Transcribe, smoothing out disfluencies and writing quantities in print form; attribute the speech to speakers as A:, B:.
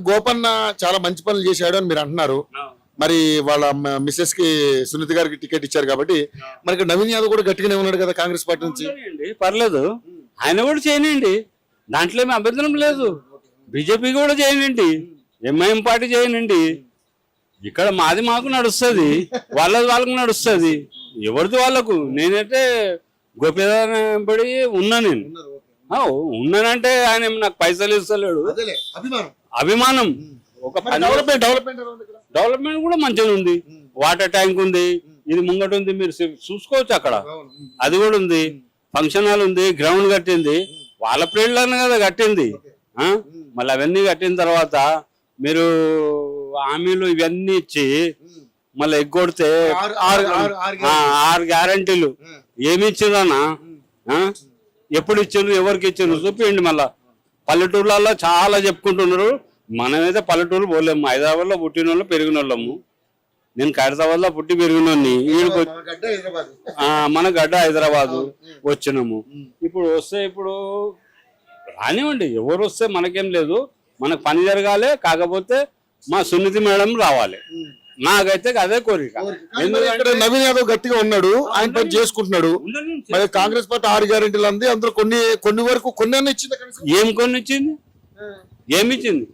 A: గోపన్న చాలా మంచి పనులు చేశాడు అని మీరు అంటున్నారు. మరి వాళ్ళ మిస్సెస్ కి సునీత గారికి టికెట్ ఇచ్చారు కాబట్టి మరి ఇక్కడ నవీన్ యాదవ్ కూడా గట్టిగానే ఉన్నాడు కదా కాంగ్రెస్ పార్టీ నుంచి.
B: పర్లేదు, ఆయన కూడా చేయనండి, దాంట్లో ఏమి అభ్యంతరం లేదు. బీజేపీ కూడా చేయనండి, ఎంఐఎం పార్టీ చేయనండి. ఇక్కడ మాది మాకు నడుస్తుంది, వాళ్ళది వాళ్ళకు నడుస్తుంది, ఎవరిది వాళ్ళకు. నేనైతే గోపీపడి ఉన్నా, నేను ఉన్నానంటే ఆయన నాకు పైసలు ఇస్తలేడు, అభిమానం. ఒక డెవలప్మెంట్ కూడా మంచిగా ఉంది, వాటర్ ట్యాంక్ ఉంది, ఇది ముంగట ఉంది, మీరు చూసుకోవచ్చు అక్కడ, అది కూడా ఉంది. ఫంక్షన్ హాల్ ఉంది, గ్రౌండ్ కట్టింది, వాళ్ళ ప్రేళ్ళని కదా కట్టింది. మళ్ళీ అవన్నీ కట్టిన తర్వాత మీరు హామీలు ఇవన్నీ ఇచ్చి మళ్ళీ ఎగ్గొడితే 6 గ్యారంటీలు ఏమి ఇచ్చిందన్నా, ఎప్పుడు ఇచ్చిండ్రు, ఎవరికి ఇచ్చిండ్రు చూపించండి. మళ్ళా పల్లెటూర్లలో చాలా చెప్పుకుంటున్నారు, మనమైతే పల్లెటూరు పోలేము. హైదరాబాద్ లో పుట్టిన వాళ్ళు పెరిగిన వాళ్ళము. నేను ఖైరతాబాద్ లో పుట్టి పెరిగినోని, మన గడ్డ హైదరాబాద్ వచ్చినాము. ఇప్పుడు వస్తే ఇప్పుడు రానివ్వండి, ఎవరు వస్తే మనకేం లేదు, మనకు పని జరగాలి. కాకపోతే మా సునీతి మేడం రావాలి, నాకైతే అదే కోరిక.
A: ఎందుకంటే నవీన్ యాదవ్ గట్టిగా ఉన్నాడు, ఆయన పని చేసుకుంటున్నాడు. మరి కాంగ్రెస్ పార్టీ 6 గ్యారెంటీలు అంది, అందులో కొన్ని వరకు కొన్ని ఇచ్చింది.
B: ఏం కొన్ని ఇచ్చింది, ఏమి ఇచ్చింది?